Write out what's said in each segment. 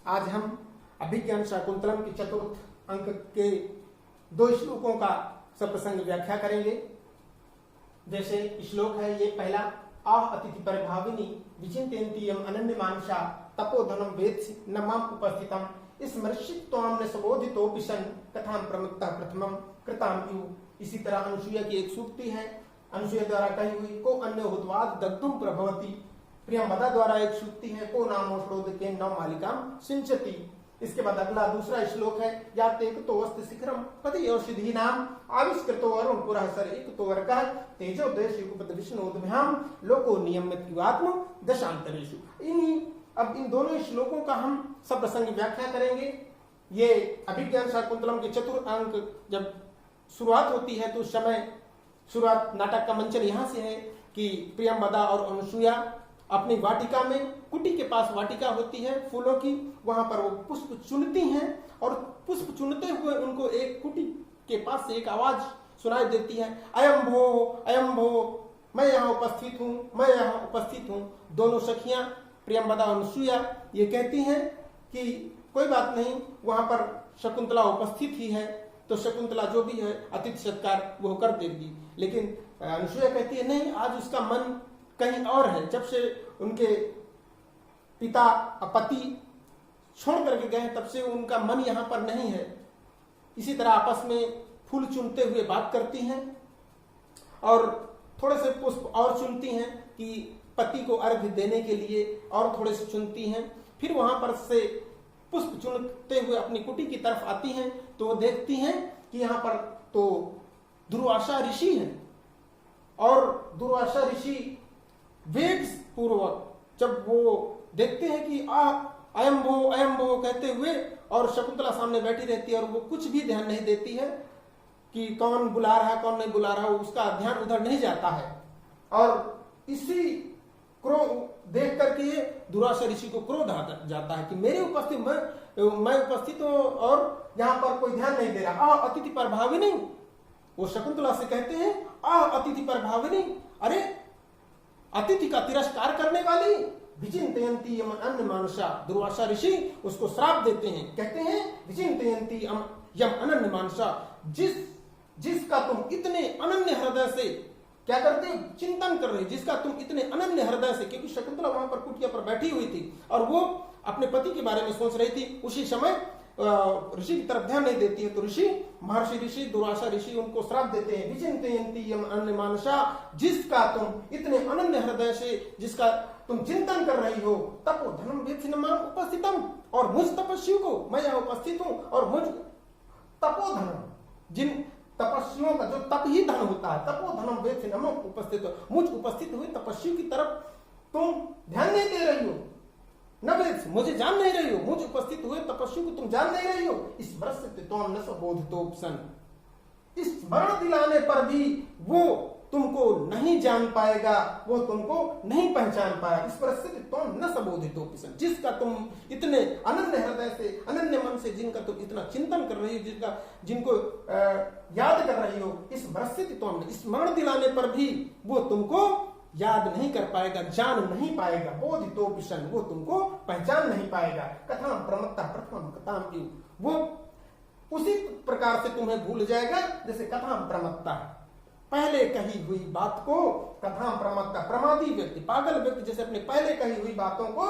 आज हम अभिज्ञान शाकुंतलम की चतुर्थ अंक के 2 श्लोकों का सप्रसंग व्याख्या करेंगे। जैसे श्लोक है ये पहला, आह अतिथि परिभाविनी विचिंतयन्ति यम अनन्य मानसा तपोधनम वेत्सि न माम उपस्थितम स्मर्षित त्वाम न सबोधितोऽपि सन् कथां प्रमुक्ता प्रथमम कृतां यु। इसी तरह अनुसूया की एक सूक्ति है, अनुसूया द्वारा कही हुई, को अन्य हुत्वाद दग्धुम प्रभवति। प्रियंवदा द्वारा एक सूक्ति है, को नामो श्रोदके नव मालिकाम सिंचति। इसके बाद अगला दूसरा श्लोक है, या तेकतो अस्त शिखरम पति औषधि नाम आविष्कृतो अरुण पुरः सर एकतो वर्गः तेजो देश युगपद विष्णुोद्भ्याम लोको नियमित युगात्म दशांतरेषु। अब इन दोनों श्लोकों का हम सब प्रसंग व्याख्या करेंगे। ये अभिज्ञान शाकुंतलम के चतुर्थ अंक जब शुरुआत होती है तो उस समय शुरुआत नाटक का मंचन यहाँ से है कि प्रियंवदा और अनुसूया अपनी वाटिका में, कुटी के पास वाटिका होती है फूलों की, वहां पर वो पुष्प चुनती हैं और पुष्प चुनते हुए उनको एक कुटी के पास से एक आवाज सुनाई देती है, अयम भो, मैं यहाँ उपस्थित हूँ, मैं यहाँ उपस्थित हूँ। दोनों सखियां प्रियंवदा और अनुसूया ये कहती हैं कि कोई बात नहीं, वहां पर शकुंतला उपस्थित ही है तो शकुंतला जो भी है अतिथि सत्कार वो कर देगी। लेकिन अनुसूया कहती है नहीं, आज उसका मन कहीं और है। जब से उनके पिता पति छोड़ करके गए तब से उनका मन यहाँ पर नहीं है। इसी तरह आपस में फूल चुनते हुए बात करती हैं और थोड़े से पुष्प और चुनती हैं कि पति को अर्घ्य देने के लिए, और थोड़े से चुनती हैं। फिर वहां पर से पुष्प चुनते हुए अपनी कुटी की तरफ आती हैं तो वो देखती हैं कि यहाँ पर तो दुर्वासा ऋषि हैं और दुर्वासा ऋषि वेग पूर्वक जब वो देखते हैं कि अयम भो कहते हुए, और शकुंतला सामने बैठी रहती है और वो कुछ भी ध्यान नहीं देती है कि कौन बुला रहा है कौन नहीं बुला रहा, उसका ध्यान उधर नहीं जाता है। और इसी क्रोध देख करके दुर्वासा ऋषि को क्रोध आ जाता है कि मेरे उपस्थित मैं उपस्थित हूं और यहाँ पर कोई ध्यान नहीं दे रहा। अतिथि पर भाविनी, वो शकुंतला से कहते हैं अतिथि पर भाविनी, अरे अतिथि का तिरस्कार करने वाली, विचिंतयन्ति यम अनन्य मानसा। दुर्वासा ऋषि उसको श्राप देते हैं, कहते हैं विचिंतयन्ति यम अनन्य मानसा, जिसका तुम इतने अनन्य हृदय से क्या करते चिंतन कर रहे, जिसका तुम इतने अनन्य हृदय से, क्योंकि शकुंतला वहां पर कुटिया पर बैठी हुई थी और वो अपने पति के बारे में सोच रही थी। उसी समय ऋषि की तरफ ध्यान नहीं देती है तो महर्षि ऋषि दुर्वासा ऋषि उनको श्राप देते हैं, विचिंतयन्ति यम अनन्य मानसा, जिसका तुम इतने अनन्य हृदय से, जिसका तुम चिंतन कर रही हो, तपोधनम वेत्सि न माम उपस्थितम, और मुझ तपस्वी को, मैं यहाँ उपस्थित हूँ और मुझ तपोधनम, जिन तपस्वियों का जो तप ही धन होता है, तपोधनम वेत्सि न माम उपस्थित, मुझ उपस्थित हुए तपस्वी की तरफ तुम ध्यान नहीं दे रही हो, न वेत्सि, मुझे जान नहीं रही हो, मुझ उपस्थित हुए तपस्वी को तुम जान नहीं रही हो। स्मृष्यते त्वाम न सबोधितोऽपि सन्, इस स्मरण दिलाने पर भी वो तुमको नहीं जान पाएगा, वो तुमको नहीं पहचान पाएगा। स्मृष्यते त्वाम न सबोधितोऽपि सन्, जिसका तुम इतने अनन्य हृदय से, अनन्य मन से, जिनका तुम इतना चिंतन कर रही हो, जिनको याद कर रही हो, स्मृष्यते त्वाम, स्मरण दिलाने पर भी वो तुमको याद नहीं कर पाएगा, जान नहीं पाएगा। बोधितोऽपि सन्, वो तुमको पहचान नहीं पाएगा। कथां प्रमत्ता प्रथमं कथां यु, वो उसी प्रकार से तुम्हें भूल जाएगा जैसे कथां प्रमत्ता, पहले कही हुई बात को, कथां प्रमत्ता, प्रमादी व्यक्ति, पागल व्यक्ति जैसे अपने पहले कही हुई बातों को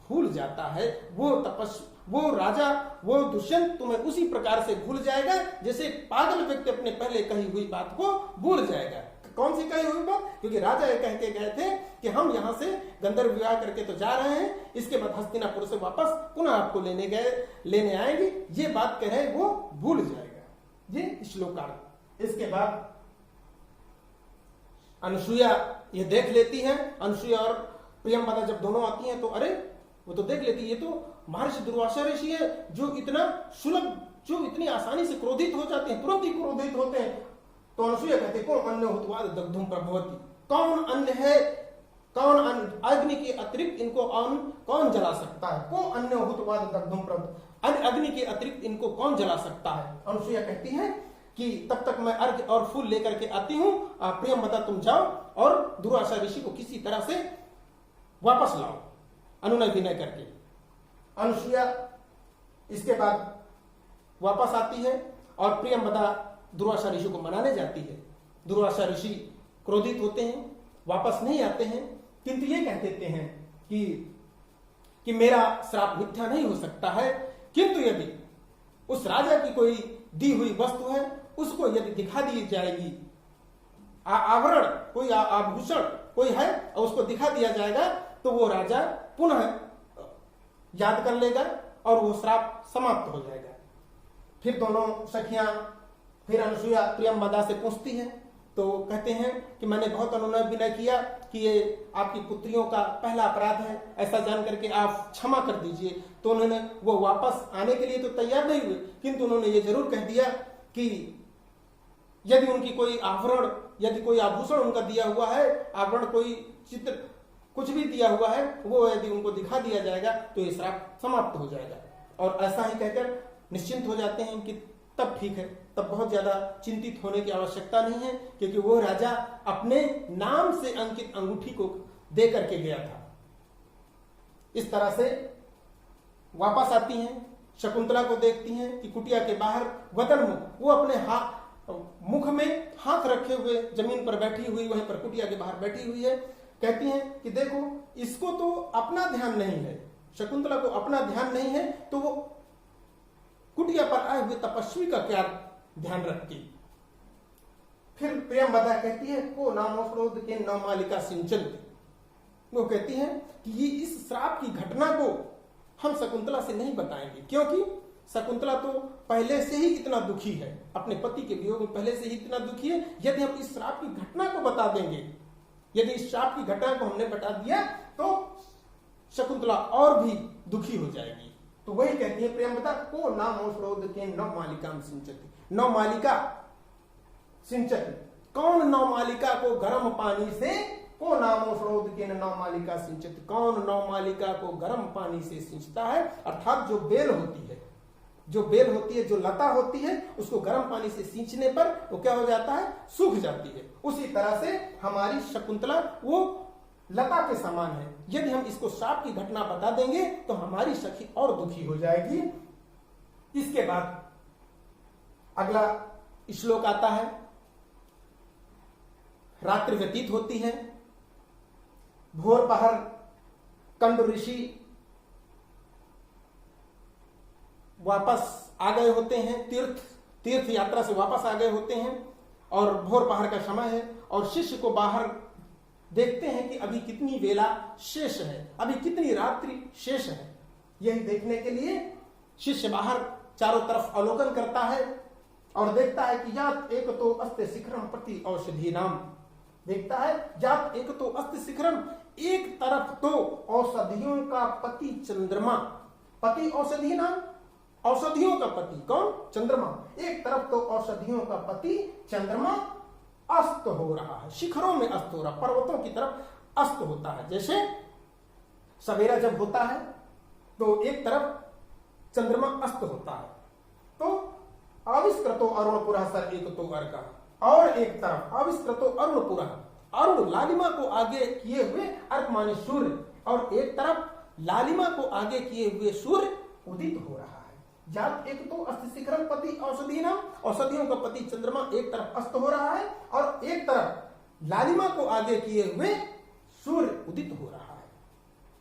भूल जाता है, वो राजा, वो दुष्यंत तुम्हें उसी प्रकार से भूल जाएगा जैसे पागल व्यक्ति अपने पहले कही हुई बात को भूल जाएगा। कौन सी कही हुई बात? क्योंकि राजा ये कह के गए थे कि हम यहाँ से गंधर्व विवाह करके तो जा रहे हैं, इसके बाद हस्तिनापुर से वापस पुनः आपको लेने आएंगे, ये बात कह रहे वो भूल जाएगा। ये श्लोकार्थ। इसके बाद अनुसूया ये देख लेती है, अनुसूया और प्रियंवदा जब दोनों आती हैं तो अरे वो तो देख लेती है, ये तो महर्षि दुर्वासा ऋषि है जो इतना सुलभ, जो इतनी आसानी से क्रोधित हो जाते हैं, तुरंत ही क्रोधित होते हैं। तो अनुसूया कहते कौन अन्य हुत्वाद दग्धुम प्रभवति, कौन अन्य है, कौन अग्नि के अतिरिक्त इनको कौन जला सकता है, को अन्य हुत्वाद दग्धुम प्रभवति, अग्नि के अतिरिक्त इनको कौन जला सकता है। अनुसूया कहती है कि तब तक मैं अर्घ्य और फूल लेकर के आती हूँ, प्रियंवदा तुम जाओ और दुर्वासा ऋषि को किसी तरह से वापस लाओ, अनुनय विनय करके। अनुसूया इसके बाद वापस आती है और प्रियंवदा दुर्वासा ऋषि को मनाने जाती है। दुर्वासा ऋषि क्रोधित होते हैं, वापस नहीं आते हैं, किंतु ये कह देते हैं कि मेरा श्राप मिथ्या नहीं हो सकता है, किंतु यदि उस राजा की कोई दी हुई वस्तु है उसको यदि दिखा दी जाएगी, आवरण कोई आभूषण कोई है और उसको दिखा दिया जाएगा तो वो राजा पुनः याद कर लेगा और वो श्राप समाप्त हो जाएगा। फिर दोनों सखियां, फिर अनुसुईया प्रियंवदा से पूछती हैं तो कहते हैं कि मैंने बहुत अनुनय विनय किया कि ये आपकी पुत्रियों का पहला अपराध है, ऐसा जान करके आप क्षमा कर दीजिए। तो उन्होंने वो वापस आने के लिए तो तैयार नहीं हुए, किंतु उन्होंने ये जरूर कह दिया कि यदि उनकी कोई आवरण, यदि कोई आभूषण उनका दिया हुआ है, आवरण कोई चित्र कुछ भी दिया हुआ है, वो यदि उनको दिखा दिया जाएगा तो ये श्राप समाप्त हो जाएगा। और ऐसा ही कहकर निश्चिंत हो जाते हैं कि तब ठीक है, तब बहुत ज्यादा चिंतित होने की आवश्यकता नहीं है, क्योंकि वो राजा अपने नाम से अंकित अंगूठी को दे करके गया था। इस तरह से वापस आती हैं, शकुंतला को देखती हैं कि कुटिया के बाहर वदनमुख, वो अपने मुख में हाथ रखे हुए जमीन पर बैठी हुई, वहीं पर कुटिया के बाहर बैठी हुई है। कहती हैं कि देखो इसको तो अपना ध्यान नहीं है, शकुंतला को अपना ध्यान नहीं है, तो वो कुटिया पर आए हुए तपस्वी का क्या ध्यान रखती। फिर प्रियंवदा कहती है को नामोपरोध के नवमालिका सिंचन, वो कहती है कि ये इस श्राप की घटना को हम शकुंतला से नहीं बताएंगे, क्योंकि शकुंतला तो पहले से ही इतना दुखी है, अपने पति के वियोग में पहले से ही इतना दुखी है। यदि हम इस श्राप की घटना को बता देंगे, यदि इस श्राप की घटना को हमने बता दिया तो शकुंतला और भी दुखी हो जाएगी। तो वही कहती है प्रियंवदा को नामोपरोध के नवमालिका सिंचती, नवमालिका सिंचती, कौन नवमालिका को गर्म पानी से, को नामोपरोध के नवमालिका सिंचती, कौन नवमालिका को गर्म पानी से सिंचता है। अर्थात जो बेल होती है, जो बेल होती है, जो लता होती है, उसको गर्म पानी से सींचने पर वो क्या हो जाता है, सूख जाती है। उसी तरह से हमारी शकुंतला वो लता के समान है। यदि हम इसको श्राप की घटना बता देंगे तो हमारी सखी और दुखी हो जाएगी। इसके बाद अगला श्लोक आता है। रात्रि व्यतीत होती है, भोर पहर कंड ऋषि वापस आ गए होते हैं, तीर्थ यात्रा से वापस आ गए होते हैं और भोर पहर का समय है और शिष्य को बाहर देखते हैं कि अभी कितनी वेला शेष है, अभी कितनी रात्रि शेष है। यही देखने के लिए शिष्य बाहर चारों तरफ अवलोकन करता है और देखता है कि जात एक तो अस्ति शिखरम प्रति औषधि नाम, देखता है जात एक तो अस्ति शिखरम, एक तरफ तो औषधियों का पति चंद्रमा, पति औषधि नाम, औषधियों का पति कौन, चंद्रमा, एक तरफ तो औषधियों का पति चंद्रमा अस्त हो रहा है, शिखरों में अस्त हो रहा, पर्वतों की तरफ अस्त होता है। जैसे सवेरा जब होता है तो एक तरफ चंद्रमा अस्त होता है, तो आविष्कृतो अरुणपुरा सर एक तो अर्का, और एक तरफ आविष्कृतो अरुणपुरा, अरुण लालिमा को आगे किए हुए अर्क माने सूर्य, और एक तरफ लालिमा को आगे किए हुए सूर्य उदित हो रहा है। जात एक तो अस्ति शिखरम पति औषधि नाम, औषधियों का पति चंद्रमा एक तरफ अस्त हो रहा है और एक तरफ लालिमा को आगे किए हुए सूर्य उदित हो रहा है।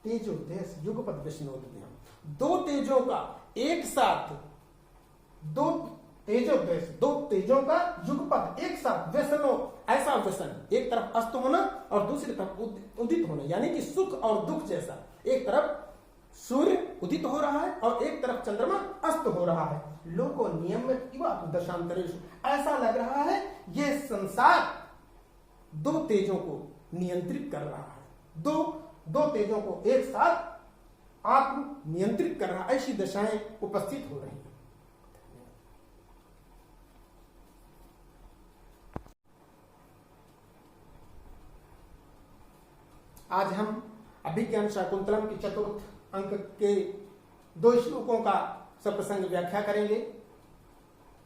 तेजो देश युगपद विष्णोदयम, दो तेजों का एक साथ, दो तेजो देश, दो तेजों का युगपद एक साथ, व्यसनो ऐसा व्यसन, एक तरफ अस्त होना और दूसरी तरफ उदित होना, यानी कि सुख और दुख जैसा, एक तरफ सूर्य उदित हो रहा है और एक तरफ चंद्रमा अस्त हो रहा है। लोको नियमित इवा दशांतरेषु, ऐसा लग रहा है ये संसार दो तेजों को नियंत्रित कर रहा है, दो तेजों को एक साथ आत्म नियंत्रित कर रहा है, ऐसी दशाएं उपस्थित हो रही हैं। आज हम अभिज्ञान शाकुंतलम की चतुर्थ अंक के 2 श्लोकों का सप्रसंग व्याख्या करेंगे।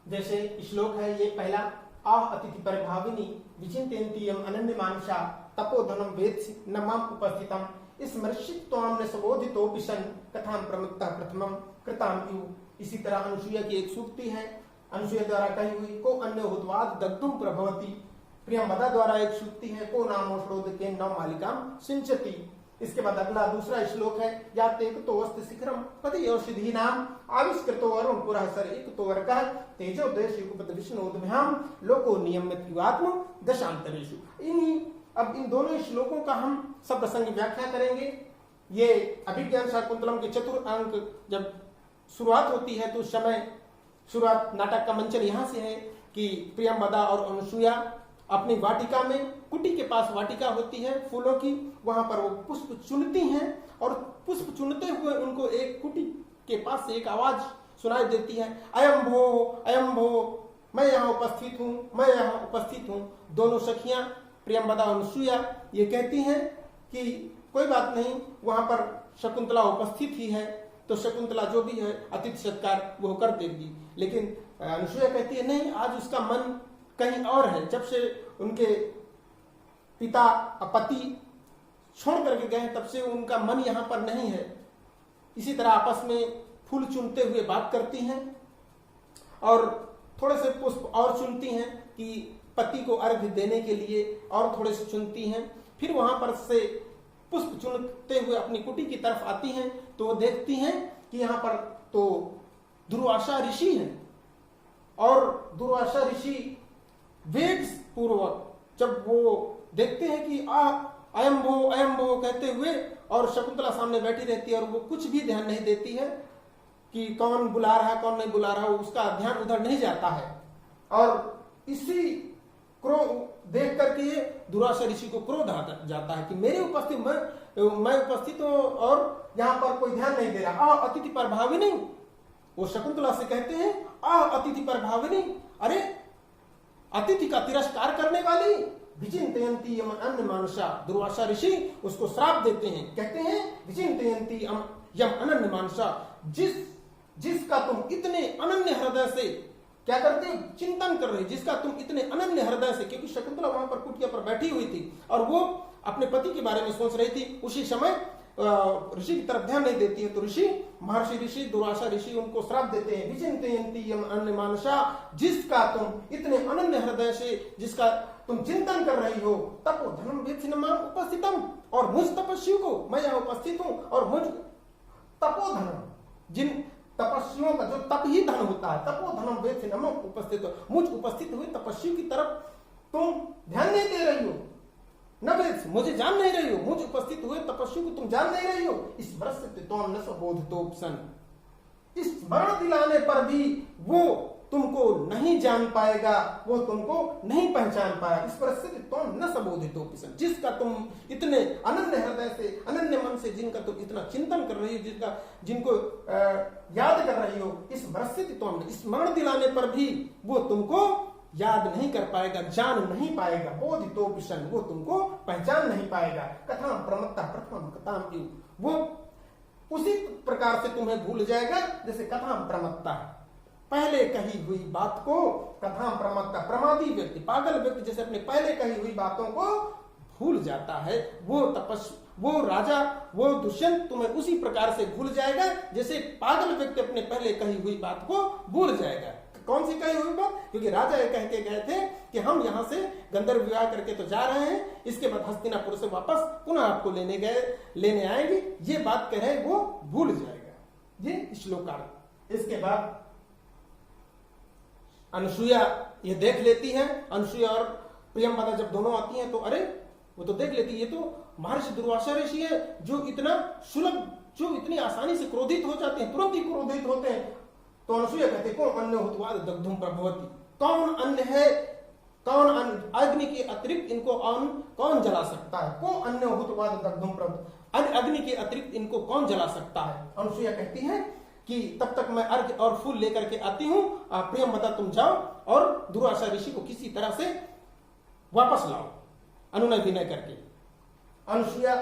जैसे श्लोक है ये पहला, आह अतिथि परिभाविनी विचिंतयन्ति यम अनन्य मानसा तपोधनम वेत्सि न माम उपस्थितम स्मर्शित त्वाम न सबोधितो पिशन कथाम प्रमुक्ता प्रथमम कृताम इव। इसी तरह अनुसूया की एक सूक्ति है, अनुसूया द्वारा कही हुई, को अन्य हुत्वाद दग्धुम प्रभवती। प्रियंवदा द्वारा एक सूक्ति है, को नामो श्रोध के नव मालिकाम सिंचती। इसके बाद अगला दूसरा श्लोक है, या तेक तो वस्त शिखरम पति और सिद्धि नाम आविष्कृतो अरुण पुरः सर एक तो वर्कः तेजो देश युगपत विष्णुोद्भ्याम लोको नियमित युगात्म दशांतरेषु। इन्हीं अब इन दोनों श्लोकों का हम सब प्रसंग व्याख्या करेंगे। ये अभिज्ञान शाकुंतलम के चतुर्थ अंक जब शुरुआत होती है तो उस समय शुरुआत नाटक का मंचन यहाँ से है कि प्रियंवदा और अनुसूया अपनी वाटिका में, कुटी के पास वाटिका होती है फूलों की, वहां पर वो पुष्प चुनती हैं और पुष्प चुनते हुए उनको एक कुटी के पास से एक आवाज सुनाई देती है, अयम भो मैं यहाँ उपस्थित हूँ, मैं यहाँ उपस्थित हूँ। दोनों सखियां प्रियंवदा और अनुसूया ये कहती हैं कि कोई बात नहीं, वहां पर शकुंतला उपस्थित ही है तो शकुंतला जो भी है अतिथि सत्कार वो कर देगी। लेकिन अनुसूया कहती है नहीं, आज उसका मन कहीं और है। जब से उनके पिता पति छोड़ करके गए तब से उनका मन यहाँ पर नहीं है। इसी तरह आपस में फूल चुनते हुए बात करती हैं और थोड़े से पुष्प और चुनती हैं कि पति को अर्घ्य देने के लिए, और थोड़े से चुनती हैं। फिर वहां पर से पुष्प चुनते हुए अपनी कुटी की तरफ आती हैं तो वो देखती हैं कि यहाँ पर तो दुर्वासा ऋषि हैं और दुर्वासा ऋषि वेग पूर्वक जब वो देखते हैं कि अयम भो कहते हुए, और शकुंतला सामने बैठी रहती है और वो कुछ भी ध्यान नहीं देती है कि कौन बुला रहा है कौन नहीं बुला रहा, उसका ध्यान उधर नहीं जाता है। और इसी क्रोध देख करके दुर्वासा ऋषि को क्रोध आ जाता है कि मेरे उपस्थित मैं उपस्थित हूं और यहाँ पर कोई ध्यान नहीं दे रहा। अतिथि पर भाविनी, वो शकुंतला से कहते हैं अतिथि पर भाविनी, अरे अतिथि का तिरस्कार करने वाली, विचिंतयंती यम अन्य मानुषा। दुर्वासा ऋषि उसको श्राप देते हैं, कहते हैं विचिंतयंती यम अनन्य मानुषा, जिसका तुम इतने अनन्य हृदय से क्या करते हो, चिंतन कर रहे, जिसका तुम इतने अनन्य हृदय से, क्योंकि शकुंतला वहां पर कुटिया पर बैठी हुई थी और वो अपने पति के बारे में सोच रही थी। उसी समय ऋषि की तरफ ध्यान नहीं देती है तो महर्षि ऋषि दुर्वासा ऋषि उनको श्राप देते हैं, विचिंतयंती यम अन्य मानुषा, जिसका तुम इतने अनन्य हृदय से, जिसका तुम चिंतन कर रही हो, तपो धनम वेत्सिनमाम उपस्थितम, और मुझ तपस्वी को मैं यहाँ उपस्थित हूँ, और मुझ तपोधनम, जिन तपस्वियों का जो तप ही धन होता है, तपोधनम वेत्सिनमाम उपस्थित, मुझ उपस्थित हुए तपस्वी की तरफ तुम ध्यान नहीं दे रही हो, न वेद मुझे जान नहीं रही हो, मुझ उपस्थित हुए तपस्वी को तुम जान नहीं रही हो। इस वर्ष तुम न सबोधतोपसन, इस स्मरण दिलाने पर भी वो तुमको नहीं जान पाएगा, वो तुमको नहीं पहचान पाएगा। इस परिस्थिति तुम न सबोधितोपसन, जिसका तुम इतने अनन्य हृदय से, अनन्य मन से, जिनका तुम इतना चिंतन कर रही हो, जिनको याद कर रही हो, इस परिस्थिति तुम स्मरण दिलाने पर भी वो तुमको याद नहीं कर पाएगा, जान नहीं पाएगा। बोधितोपसन, वो तुमको पहचान नहीं पाएगा। कथाम प्रमत्ता प्रथम कथाम, वो उसी प्रकार से तुम्हें भूल जाएगा जैसे कथाम प्रमत्ता, पहले कही हुई बात को, कथाम प्रमत्ता प्रमादी व्यक्ति, पागल व्यक्ति जैसे अपने पहले कही हुई बातों को भूल जाता है, वो राजा, वो दुष्यंत तुम्हें उसी प्रकार से भूल जाएगा जैसे पागल व्यक्ति अपने पहले कही हुई बात को भूल जाएगा। कौन सी कही हुई बात? क्योंकि राजा ये कह के गए थे कि हम यहाँ से गंधर्व विवाह करके तो जा रहे हैं, इसके बाद हस्तिनापुर से वापस पुनः आपको लेने आएंगे, ये बात कहे वो भूल जाएगा। ये श्लोकार्थ। इसके बाद अनुसूया ये देख लेती है, अनुसूया और प्रियंवदा जब दोनों आती हैं तो अरे वो तो देख लेती, ये तो महर्षि दुर्वासा ऋषि है जो इतना सुलभ, जो इतनी आसानी से क्रोधित हो जाते हैं, तुरंत ही क्रोधित होते हैं। तो अनुसूया कहते कौन अन्य हुत्वाद दग्धुम प्रभवती, कौन अन्य है, कौन अग्नि के अतिरिक्त इनको कौन जला सकता है, को अन्य हुत्वाद दग्धुम प्रभवती, अग्नि के अतिरिक्त इनको कौन जला सकता है। अनुसूया कहती है कि तब तक मैं अर्घ्य और फूल लेकर के आती हूँ, प्रियंवदा तुम जाओ और दुर्वासा ऋषि को किसी तरह से वापस लाओ, अनुनय विनय करके। अनुसूया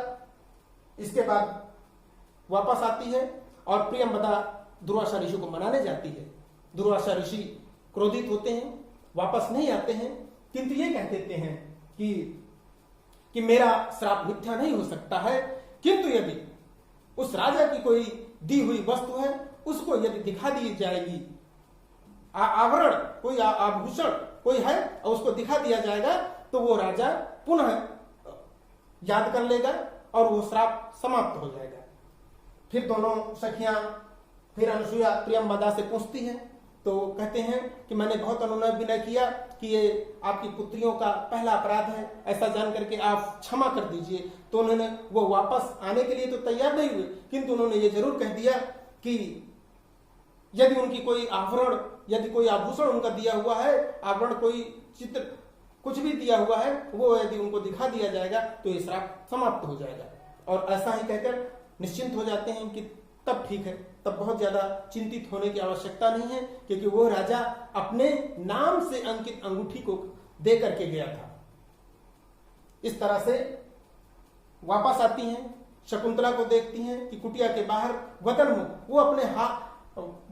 इसके बाद वापस आती है और प्रियंवदा दुर्वासा ऋषि को मनाने जाती है। दुर्वासा ऋषि क्रोधित होते हैं, वापस नहीं आते हैं, किंतु ये कह देते हैं कि मेरा श्राप मिथ्या नहीं हो सकता है, किंतु यदि उस राजा की कोई दी हुई वस्तु है, उसको यदि दिखा दी जाएगी, आवरण कोई आभूषण कोई है और उसको दिखा दिया जाएगा, तो वो राजा पुनः याद कर लेगा और वो श्राप समाप्त हो जाएगा। फिर दोनों सखियां, फिर अनसुया प्रियंवदा से पूछती हैं, तो कहते हैं कि मैंने बहुत अनुनय विनय किया कि ये आपकी पुत्रियों का पहला अपराध है, ऐसा जान करके आप क्षमा कर दीजिए। तो उन्होंने वो वापस आने के लिए तो तैयार नहीं हुए, किंतु उन्होंने ये जरूर कह दिया कि यदि उनकी कोई आवरण, यदि कोई आभूषण उनका दिया हुआ है, आवरण कोई चित्र कुछ भी दिया हुआ है, वो यदि उनको दिखा दिया जाएगा तो ये श्राप समाप्त हो जाएगा। और ऐसा ही कहकर निश्चिंत हो जाते हैं कि तब ठीक है, तब बहुत ज्यादा चिंतित होने की आवश्यकता नहीं है, क्योंकि वो राजा अपने नाम से अंकित अंगूठी को दे करके गया था। इस तरह से वापस आती हैं, शकुंतला को देखती हैं कि कुटिया के बाहर वदनमुख, वो अपने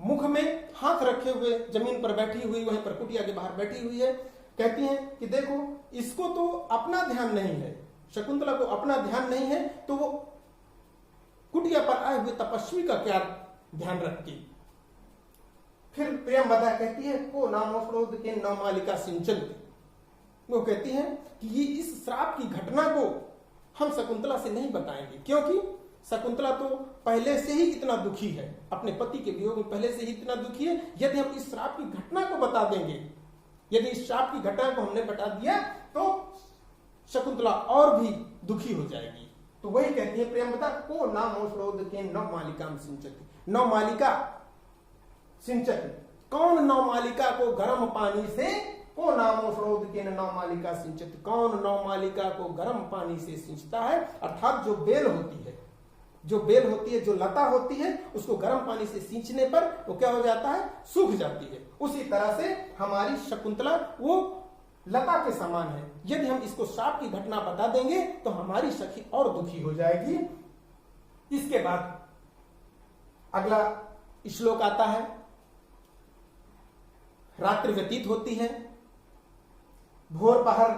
मुख में हाथ रखे हुए जमीन पर बैठी हुई, वहीं पर कुटिया के बाहर बैठी हुई है। कहती हैं कि देखो, इसको तो अपना ध्यान नहीं है, शकुंतला को अपना ध्यान नहीं है, तो वो कुटिया पर आए हुए तपस्वी का क्या ध्यान रखती। फिर प्रियंवदा कहती है, को नामोपरोध के नवमालिका सिंचन। वो कहती है कि ये इस श्राप की घटना को हम शकुंतला से नहीं बताएंगे, क्योंकि शकुंतला तो पहले से ही इतना दुखी है, अपने पति के वियोग में पहले से ही इतना दुखी है। यदि हम इस श्राप की घटना को बता देंगे, यदि इस श्राप की घटना को हमने बता दिया, तो शकुंतला और भी दुखी हो जाएगी। तो वही कहती है प्रियंवदा, को नामोपरोध के नवमालिका सिंचती। नवमालिका सिंचती, कौन नवमालिका को गर्म पानी से, को नामोपरोध के नवमालिका सिंचती, कौन नवमालिका को गर्म पानी से सिंचता है। अर्थात जो बेल होती है, जो बेल होती है, जो लता होती है, उसको गर्म पानी से सींचने पर वो क्या हो जाता है, सूख जाती है। उसी तरह से हमारी शकुंतला वो लता के समान है। यदि हम इसको श्राप की घटना बता देंगे तो हमारी सखी और दुखी हो जाएगी। इसके बाद अगला श्लोक आता है। रात्रि व्यतीत होती है, भोर पहर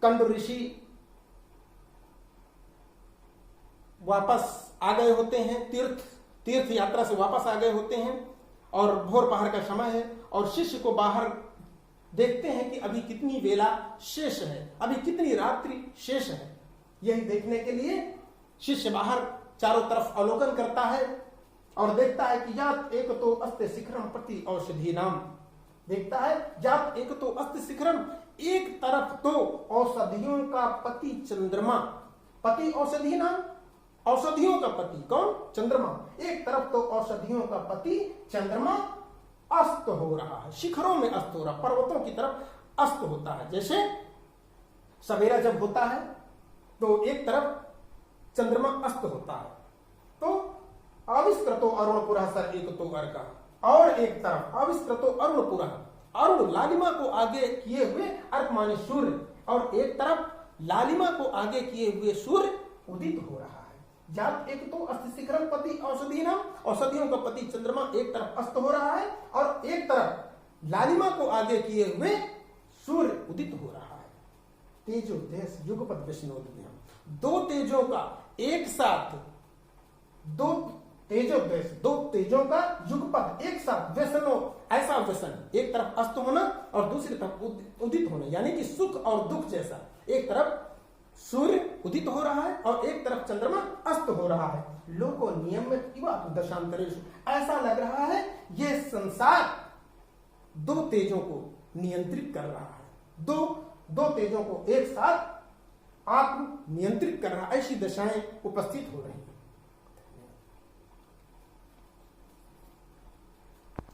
कंड ऋषि वापस आ गए होते हैं, तीर्थ यात्रा से वापस आ गए होते हैं, और भोर पहर का समय है, और शिष्य को बाहर देखते हैं कि अभी कितनी वेला शेष है, अभी कितनी रात्रि शेष है। यही देखने के लिए शिष्य बाहर चारों तरफ अवलोकन करता है और देखता है कि जात एक तो अस्ते शिखरम प्रति औषधि नाम, देखता है जात एक तो अस्ते शिखरम, एक तरफ तो औषधियों का पति चंद्रमा, पति औषधि नाम, औषधियों का पति कौन, चंद्रमा, एक तरफ तो औषधियों का पति चंद्रमा अस्त हो रहा है, शिखरों में अस्त हो रहा, पर्वतों की तरफ अस्त होता है। जैसे सवेरा जब होता है तो एक तरफ चंद्रमा अस्त होता है, तो आविष्कृतो अरुणपुरा सर एक तो अर्का, और एक तरफ आविष्कृतो अरुणपुरा, अरुण लालिमा को आगे किए हुए अर्क माने सूर्य, और एक तरफ लालिमा को आगे किए हुए सूर्य उदित हो रहा है। जात एक तो अस्त शिखरम पति औषधि नाम, औषधियों का पति चंद्रमा एक तरफ अस्त हो रहा है, और एक तरफ लालिमा को आगे किए हुए सूर्य उदित हो रहा है। तेजो देश युगपत विष्णोदयम, दो तेजों का एक साथ, दो तेजो देश, दो तेजों का युगपत एक साथ, व्यसनो ऐसा व्यसन, एक तरफ अस्त होना और दूसरी तरफ उदित होना, यानी कि सुख और दुख जैसा, एक तरफ सूर्य उदित हो रहा है और एक तरफ चंद्रमा अस्त हो रहा है। लोको नियम में दशांतरेषु, ऐसा लग रहा है ये संसार दो तेजों को नियंत्रित कर रहा है, दो तेजों को एक साथ आत्म नियंत्रित कर रहा है, ऐसी दशाएं उपस्थित हो रही हैं।